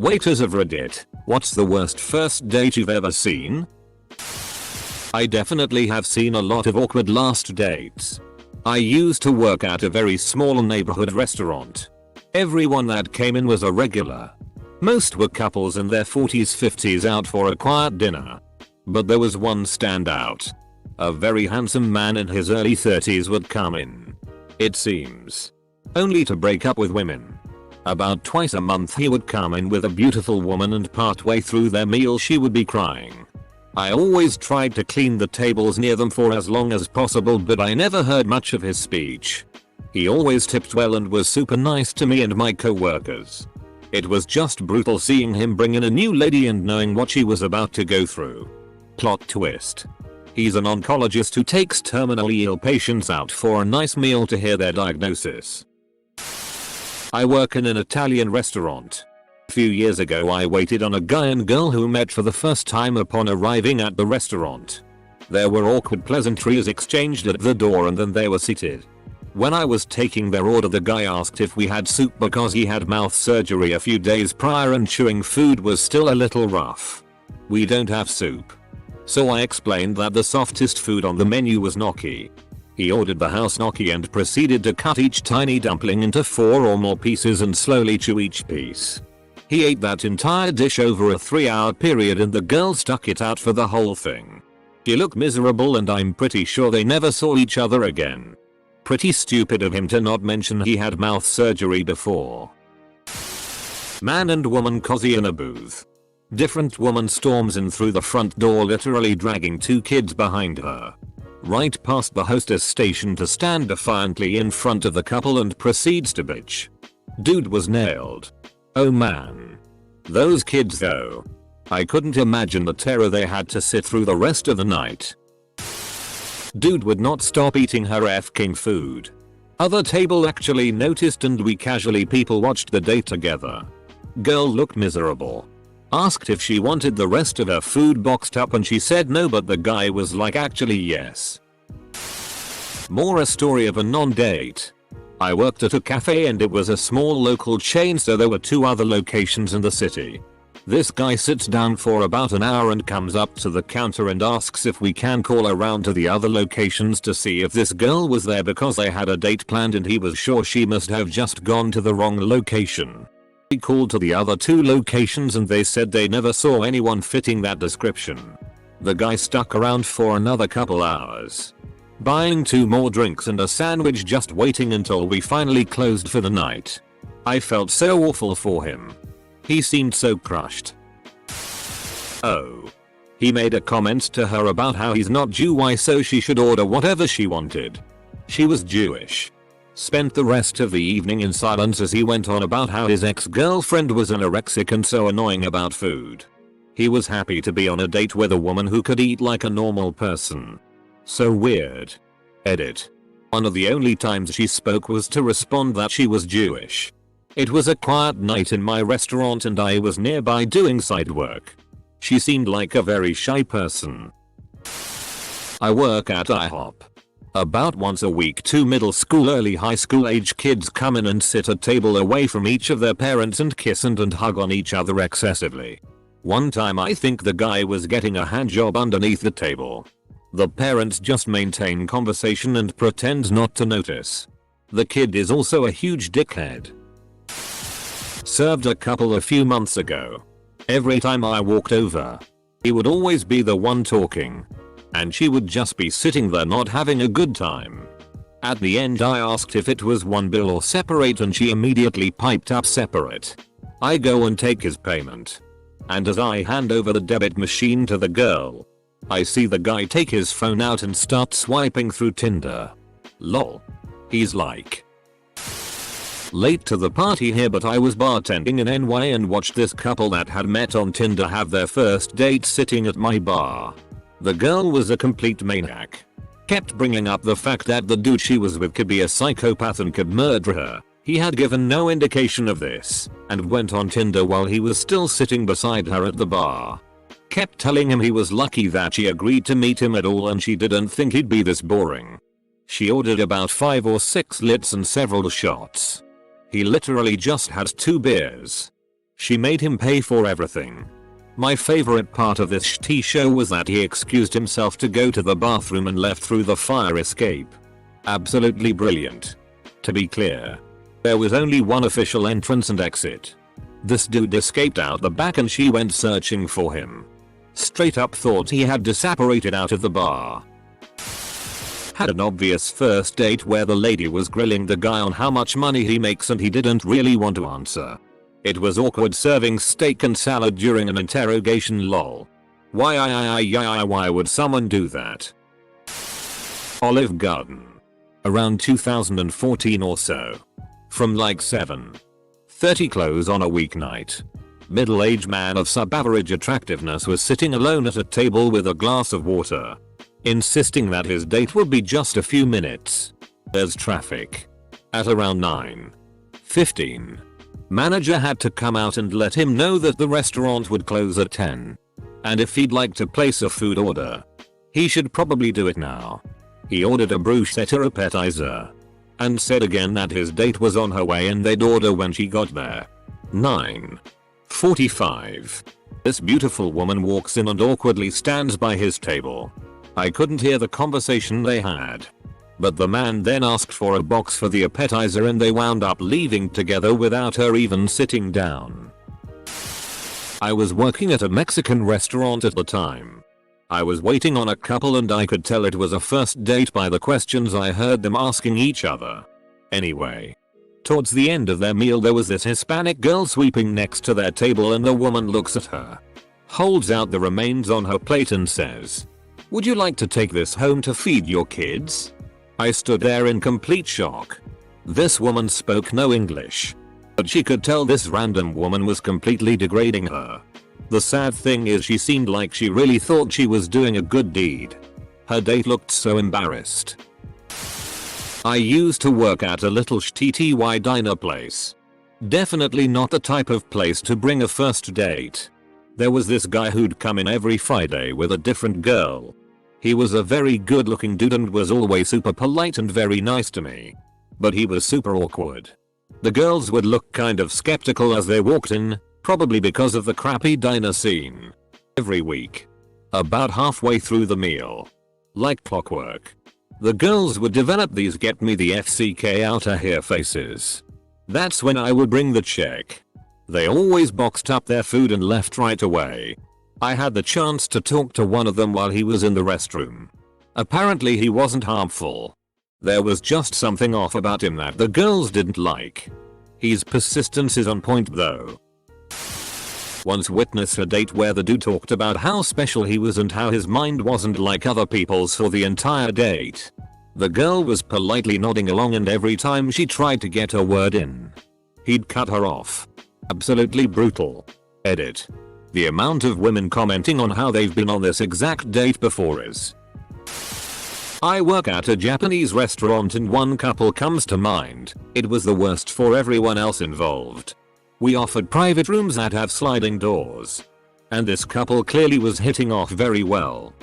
Waiters of Reddit, what's the worst first date you've ever seen? I definitely have seen a lot of awkward last dates. I used to work at a very small neighborhood restaurant. Everyone that came in was a regular. Most were couples in their 40s 50s out for a quiet dinner. But there was one standout. A very handsome man in his early 30s would come in. It seems. Only to break up with women. About twice a month he would come in with a beautiful woman and partway through their meal she would be crying. I always tried to clean the tables near them for as long as possible, but I never heard much of his speech. He always tipped well and was super nice to me and my co-workers. It was just brutal seeing him bring in a new lady and knowing what she was about to go through. Plot twist. He's an oncologist who takes terminally ill patients out for a nice meal to hear their diagnosis. I work in an Italian restaurant. A few years ago I waited on a guy and girl who met for the first time upon arriving at the restaurant. There were awkward pleasantries exchanged at the door and then they were seated. When I was taking their order, the guy asked if we had soup because he had mouth surgery a few days prior and chewing food was still a little rough. We don't have soup. So I explained that the softest food on the menu was gnocchi. He ordered the house gnocchi and proceeded to cut each tiny dumpling into 4 or more pieces and slowly chew each piece. He ate that entire dish over a 3-hour period and the girl stuck it out for the whole thing. She looked miserable and I'm pretty sure they never saw each other again. Pretty stupid of him to not mention he had mouth surgery before. Man and woman cozy in a booth. Different woman storms in through the front door, literally dragging 2 kids behind her. Right past the hostess station to stand defiantly in front of the couple and proceeds to bitch. Dude was nailed. Oh man. Those kids though. I couldn't imagine the terror they had to sit through the rest of the night. Dude would not stop eating her f-king food. Other table actually noticed and we casually people watched the date together. Girl looked miserable. Asked if she wanted the rest of her food boxed up and she said no, but the guy was like actually yes. More a story of a non-date. I worked at a cafe and it was a small local chain, so there were 2 other locations in the city. This guy sits down for about an hour and comes up to the counter and asks if we can call around to the other locations to see if this girl was there because they had a date planned and he was sure she must have just gone to the wrong location. We called to the other 2 locations and they said they never saw anyone fitting that description. The guy stuck around for another couple hours, buying 2 more drinks and a sandwich, just waiting until we finally closed for the night. I felt so awful for him. He seemed so crushed. Oh. He made a comment to her about how he's not Jew, so she should order whatever she wanted. She was Jewish. Spent the rest of the evening in silence as he went on about how his ex-girlfriend was anorexic and so annoying about food. He was happy to be on a date with a woman who could eat like a normal person. So weird. Edit. One of the only times she spoke was to respond that she was Jewish. It was a quiet night in my restaurant and I was nearby doing side work. She seemed like a very shy person. I work at IHOP. About once a week 2 middle school early high school age kids come in and sit a table away from each of their parents and kiss and hug on each other excessively. One time I think the guy was getting a hand job underneath the table. The parents just maintain conversation and pretend not to notice. The kid is also a huge dickhead. Served a couple a few months ago. Every time I walked over, he would always be the one talking. And she would just be sitting there not having a good time. At the end I asked if it was one bill or separate and she immediately piped up separate. I go and take his payment. And as I hand over the debit machine to the girl, I see the guy take his phone out and start swiping through Tinder. Lol. He's like, late to the party here, but I was bartending in NY and watched this couple that had met on Tinder have their first date sitting at my bar. The girl was a complete maniac. Kept bringing up the fact that the dude she was with could be a psychopath and could murder her. He had given no indication of this, and went on Tinder while he was still sitting beside her at the bar. Kept telling him he was lucky that she agreed to meet him at all and she didn't think he'd be this boring. She ordered about 5 or 6 lits and several shots. He literally just had 2 beers. She made him pay for everything. My favorite part of this shitty show was that he excused himself to go to the bathroom and left through the fire escape. Absolutely brilliant. To be clear, there was only one official entrance and exit. This dude escaped out the back and she went searching for him. Straight up thought he had disapparated out of the bar. Had an obvious first date where the lady was grilling the guy on how much money he makes and he didn't really want to answer. It was awkward serving steak and salad during an interrogation lol. Why would someone do that? Olive Garden. Around 2014 or so. From like 7:30 close on a weeknight. Middle-aged man of sub-average attractiveness was sitting alone at a table with a glass of water, insisting that his date would be just a few minutes. There's traffic. At around 9:15. Manager had to come out and let him know that the restaurant would close at 10. And if he'd like to place a food order, he should probably do it now. He ordered a bruschetta appetizer. And said again that his date was on her way and they'd order when she got there. 9:45. This beautiful woman walks in and awkwardly stands by his table. I couldn't hear the conversation they had. But the man then asked for a box for the appetizer and they wound up leaving together without her even sitting down. I was working at a Mexican restaurant at the time. I was waiting on a couple and I could tell it was a first date by the questions I heard them asking each other. Anyway, towards the end of their meal there was this Hispanic girl sweeping next to their table and the woman looks at her, holds out the remains on her plate and says, "Would you like to take this home to feed your kids?" I stood there in complete shock. This woman spoke no English, but she could tell this random woman was completely degrading her. The sad thing is she seemed like she really thought she was doing a good deed. Her date looked so embarrassed. I used to work at a little shitty diner place. Definitely not the type of place to bring a first date. There was this guy who'd come in every Friday with a different girl. He was a very good looking dude and was always super polite and very nice to me. But he was super awkward. The girls would look kind of skeptical as they walked in, probably because of the crappy diner scene. Every week. About halfway through the meal. Like clockwork. The girls would develop these get me the FCK outta here faces. That's when I would bring the check. They always boxed up their food and left right away. I had the chance to talk to one of them while he was in the restroom. Apparently he wasn't harmful. There was just something off about him that the girls didn't like. His persistence is on point though. Once witnessed a date where the dude talked about how special he was and how his mind wasn't like other people's for the entire date. The girl was politely nodding along and every time she tried to get a word in, he'd cut her off. Absolutely brutal. Edit. The amount of women commenting on how they've been on this exact date before is. I work at a Japanese restaurant and one couple comes to mind. It was the worst for everyone else involved. We offered private rooms that have sliding doors. And this couple clearly was hitting off very well.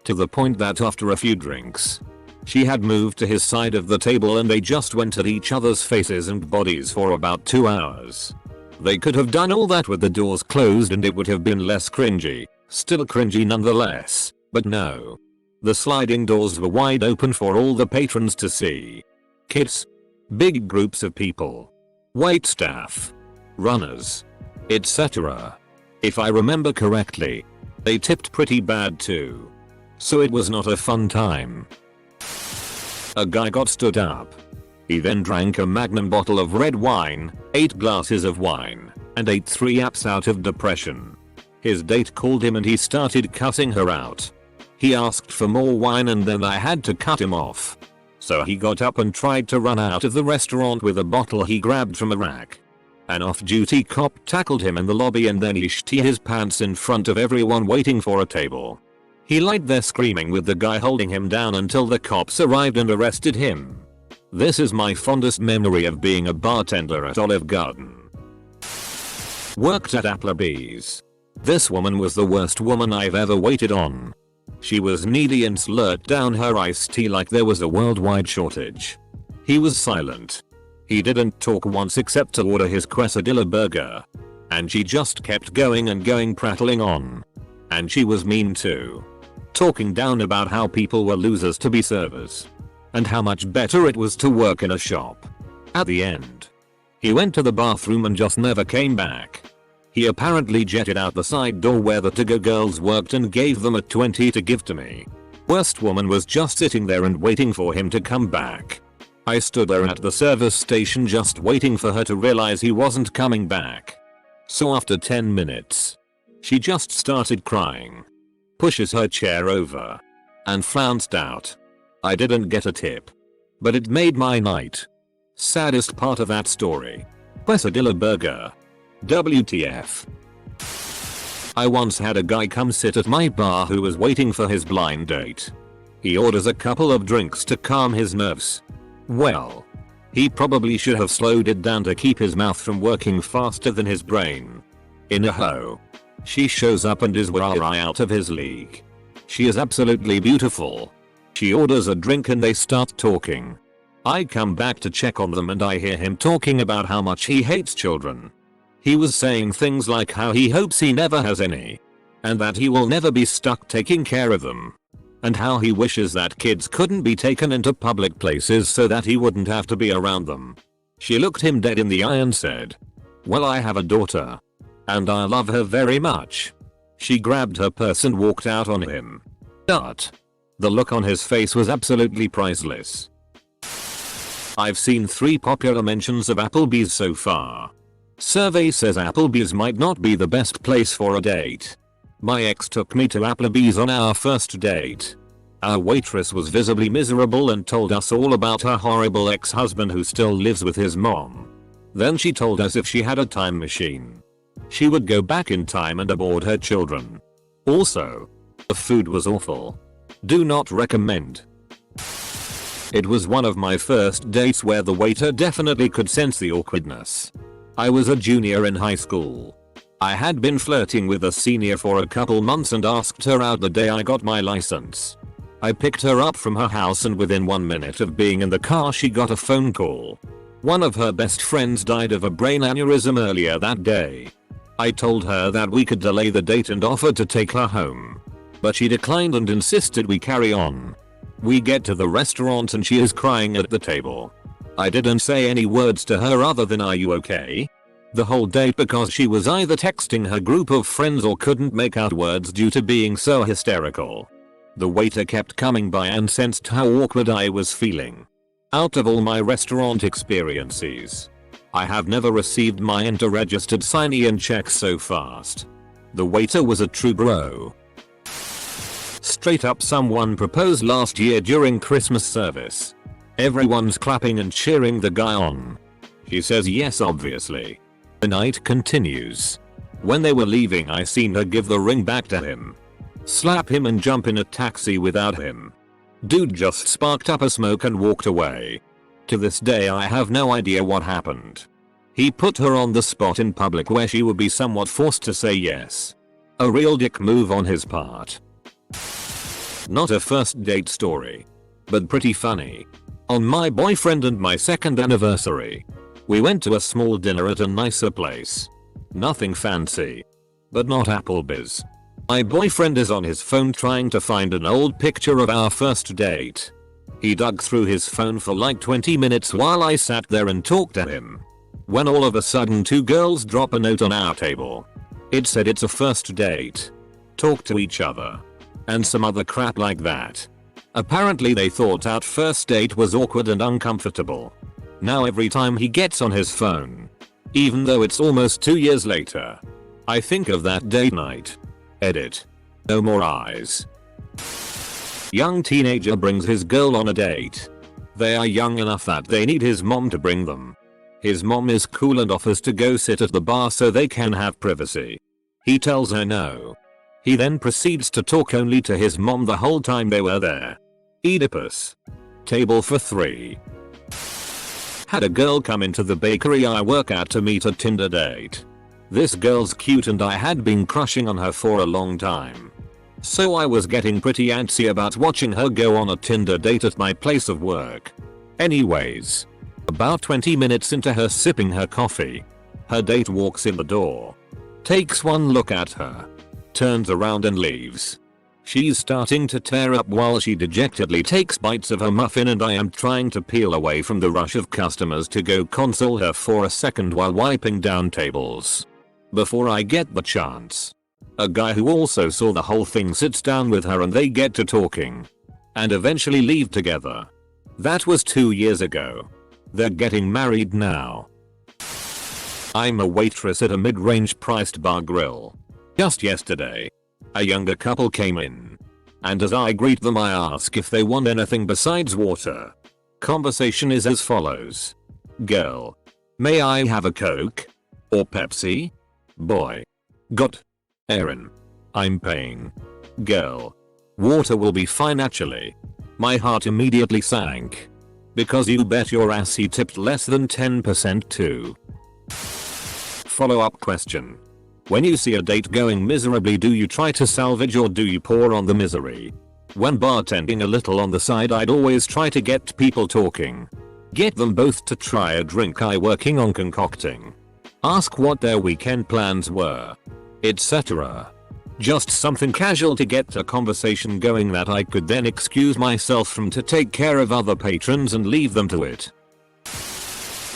To the point that after a few drinks, she had moved to his side of the table and they just went at each other's faces and bodies for about 2 hours. They could have done all that with the doors closed and it would have been less cringy, still cringy nonetheless, but no. The sliding doors were wide open for all the patrons to see. Kids, big groups of people, wait staff, runners, etc. If I remember correctly, they tipped pretty bad too. So it was not a fun time. A guy got stood up. He then drank a magnum bottle of red wine, 8 glasses of wine, and ate 3 apps out of depression. His date called him and he started cussing her out. He asked for more wine and then I had to cut him off. So he got up and tried to run out of the restaurant with a bottle he grabbed from a rack. An off-duty cop tackled him in the lobby and then he shit his pants in front of everyone waiting for a table. He lied there screaming with the guy holding him down until the cops arrived and arrested him. This is my fondest memory of being a bartender at Olive Garden. Worked at Applebee's. This woman was the worst woman I've ever waited on. She was needy and slurred down her iced tea like there was a worldwide shortage. He was silent. He didn't talk once except to order his quesadilla burger. And she just kept going and going, prattling on. And she was mean too. Talking down about how people were losers to be servers. And how much better it was to work in a shop. At the end, he went to the bathroom and just never came back. He apparently jetted out the side door where the to-go girls worked and gave them a 20 to give to me. Worst woman was just sitting there and waiting for him to come back. I stood there at the service station just waiting for her to realize he wasn't coming back. So after 10 minutes, she just started crying. Pushes her chair over. And flounced out. I didn't get a tip. But it made my night. Saddest part of that story. Quesadilla burger. WTF. I once had a guy come sit at my bar who was waiting for his blind date. He orders a couple of drinks to calm his nerves. Well, he probably should have slowed it down to keep his mouth from working faster than his brain. In a hoe. She shows up and is way out of his league. She is absolutely beautiful. She orders a drink and they start talking. I come back to check on them and I hear him talking about how much he hates children. He was saying things like how he hopes he never has any. And that he will never be stuck taking care of them. And how he wishes that kids couldn't be taken into public places so that he wouldn't have to be around them. She looked him dead in the eye and said, "Well, I have a daughter. And I love her very much." She grabbed her purse and walked out on him. But the look on his face was absolutely priceless. I've seen 3 popular mentions of Applebee's so far. Survey says Applebee's might not be the best place for a date. My ex took me to Applebee's on our first date. Our waitress was visibly miserable and told us all about her horrible ex-husband who still lives with his mom. Then she told us if she had a time machine, she would go back in time and abort her children. Also, the food was awful. Do not recommend. It was one of my first dates where the waiter definitely could sense the awkwardness. I was a junior in high school. I had been flirting with a senior for a couple months and asked her out the day I got my license. I picked her up from her house and within 1 minute of being in the car she got a phone call. One of her best friends died of a brain aneurysm earlier that day. I told her that we could delay the date and offered to take her home. But she declined and insisted we carry on. We get to the restaurant and she is crying at the table. I didn't say any words to her other than "Are you okay?" the whole date because she was either texting her group of friends or couldn't make out words due to being so hysterical. The waiter kept coming by and sensed how awkward I was feeling. Out of all my restaurant experiences, I have never received my enter-registered sign-in check so fast. The waiter was a true bro. Straight up, someone proposed last year during Christmas service. Everyone's clapping and cheering the guy on. He says yes, obviously. The night continues. When they were leaving, I seen her give the ring back to him, slap him and jump in a taxi without him. Dude just sparked up a smoke and walked away. To this day I have no idea what happened. He put her on the spot in public where she would be somewhat forced to say yes. A real dick move on his part. Not a first date story, but pretty funny. On my boyfriend and my second anniversary, we went to a small dinner at a nicer place. Nothing fancy, but not Applebee's. My boyfriend is on his phone trying to find an old picture of our first date. He dug through his phone for like 20 minutes while I sat there and talked to him. When all of a sudden 2 girls drop a note on our table. It said it's a first date. Talk to each other. And some other crap like that. Apparently they thought our first date was awkward and uncomfortable. Now every time he gets on his phone, even though it's almost 2 years later, I think of that date night. Edit. No more eyes. Young teenager brings his girl on a date. They are young enough that they need his mom to bring them. His mom is cool and offers to go sit at the bar so they can have privacy. He tells her no. He then proceeds to talk only to his mom the whole time they were there. Oedipus. Table for 3. Had a girl come into the bakery I work at to meet a Tinder date. This girl's cute and I had been crushing on her for a long time. So I was getting pretty antsy about watching her go on a Tinder date at my place of work. Anyways, about 20 minutes into her sipping her coffee, Her date walks in the door, takes one look at her, turns around and leaves. She's starting to tear up while she dejectedly takes bites of her muffin, and I am trying to peel away from the rush of customers to go console her for a second while wiping down tables. Before I get the chance, a guy who also saw the whole thing sits down with her and they get to talking. And eventually leave together. That was 2 years ago. They're getting married now. I'm a waitress at a mid-range priced bar grill. Just yesterday, a younger couple came in. And as I greet them, I ask if they want anything besides water. Conversation is as follows. Girl: may I have a Coke? Or Pepsi? Boy: got. Aaron: I'm paying. Girl: water will be fine actually. My heart immediately sank. Because you bet your ass he tipped less than 10% too. Follow-up question. When you see a date going miserably, do you try to salvage or do you pour on the misery? When bartending a little on the side, I'd always try to get people talking. Get them both to try a drink I working on concocting. Ask what their weekend plans were, etc. Just something casual to get a conversation going that I could then excuse myself from to take care of other patrons and leave them to it.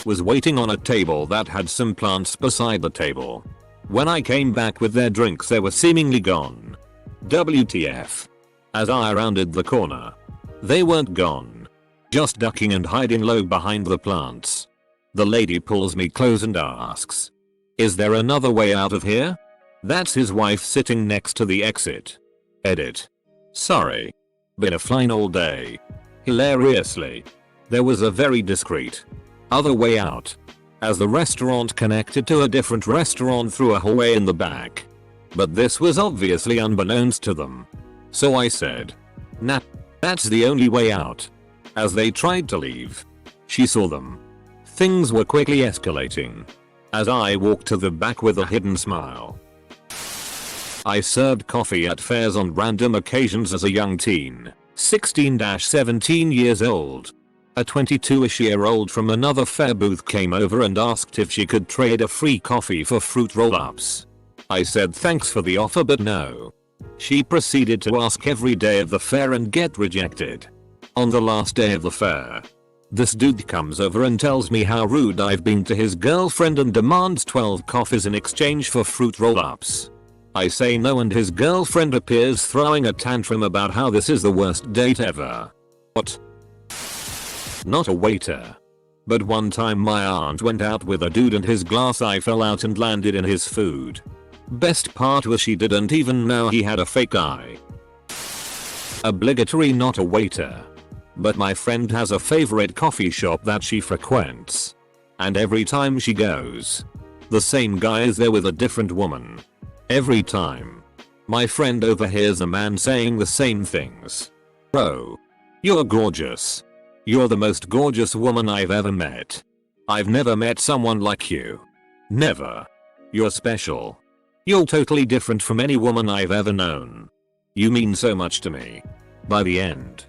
Was waiting on a table that had some plants beside the table. When I came back with their drinks, they were seemingly gone. WTF. As I rounded the corner, they weren't gone. Just ducking and hiding low behind the plants. The lady pulls me close and asks, "Is there another way out of here?" That's his wife sitting next to the exit. Edit. Sorry. Been a fine all day. Hilariously, there was a very discreet other way out, as the restaurant connected to a different restaurant through a hallway in the back. But this was obviously unbeknownst to them. So I said, "Nah, that's the only way out." As they tried to leave, she saw them. Things were quickly escalating. As I walked to the back with a hidden smile. I served coffee at fairs on random occasions as a young teen, 16-17 years old. A 22-ish-year-old from another fair booth came over and asked if she could trade a free coffee for fruit roll-ups. I said thanks for the offer but no. She proceeded to ask every day of the fair and get rejected. On the last day of the fair, this dude comes over and tells me how rude I've been to his girlfriend and demands 12 coffees in exchange for fruit roll-ups. I say no and his girlfriend appears throwing a tantrum about how this is the worst date ever. What? Not a waiter. But one time my aunt went out with a dude and his glass eye fell out and landed in his food. Best part was she didn't even know he had a fake eye. Obligatory not a waiter. But my friend has a favorite coffee shop that she frequents. And every time she goes, the same guy is there with a different woman. Every time. My friend overhears a man saying the same things. "Bro, you're gorgeous. You're the most gorgeous woman I've ever met. I've never met someone like you. Never. You're special. You're totally different from any woman I've ever known. You mean so much to me." By the end,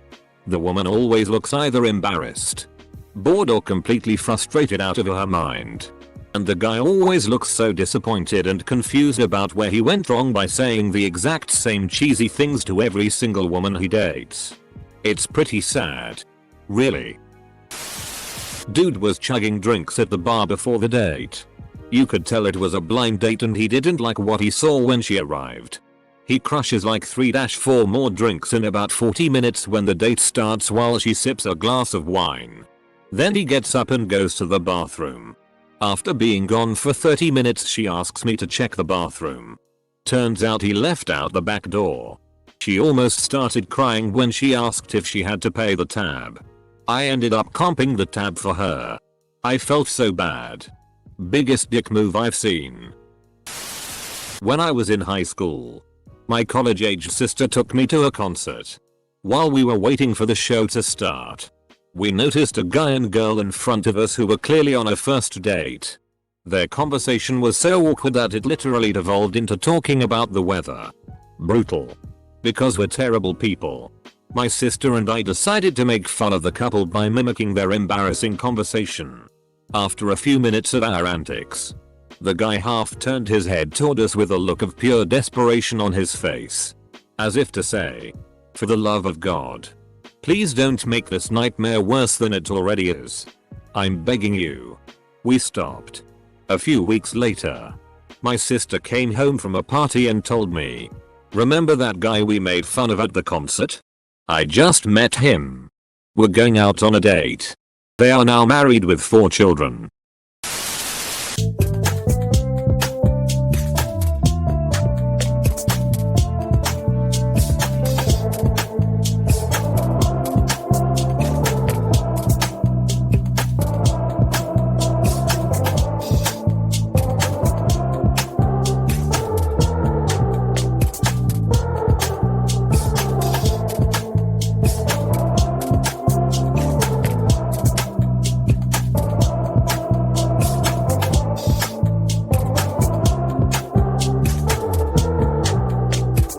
the woman always looks either embarrassed, bored or completely frustrated out of her mind. And the guy always looks so disappointed and confused about where he went wrong by saying the exact same cheesy things to every single woman he dates. It's pretty sad. Really. Dude was chugging drinks at the bar before the date. You could tell it was a blind date and he didn't like what he saw when she arrived. He crushes like 3-4 more drinks in about 40 minutes when the date starts while she sips a glass of wine. Then he gets up and goes to the bathroom. After being gone for 30 minutes she asks me to check the bathroom. Turns out he left out the back door. She almost started crying when she asked if she had to pay the tab. I ended up comping the tab for her. I felt so bad. Biggest dick move I've seen. When I was in high school, my college-age sister took me to a concert. While we were waiting for the show to start, we noticed a guy and girl in front of us who were clearly on a first date. Their conversation was so awkward that it literally devolved into talking about the weather. Brutal. Because we're terrible people, my sister and I decided to make fun of the couple by mimicking their embarrassing conversation. After a few minutes of our antics, The guy half turned his head toward us with a look of pure desperation on his face. As if to say, for the love of God, please don't make this nightmare worse than it already is. I'm begging you. We stopped. A few weeks later, my sister came home from a party and told me, remember that guy we made fun of at the concert? I just met him. We're going out on a date. They are now married with 4 children.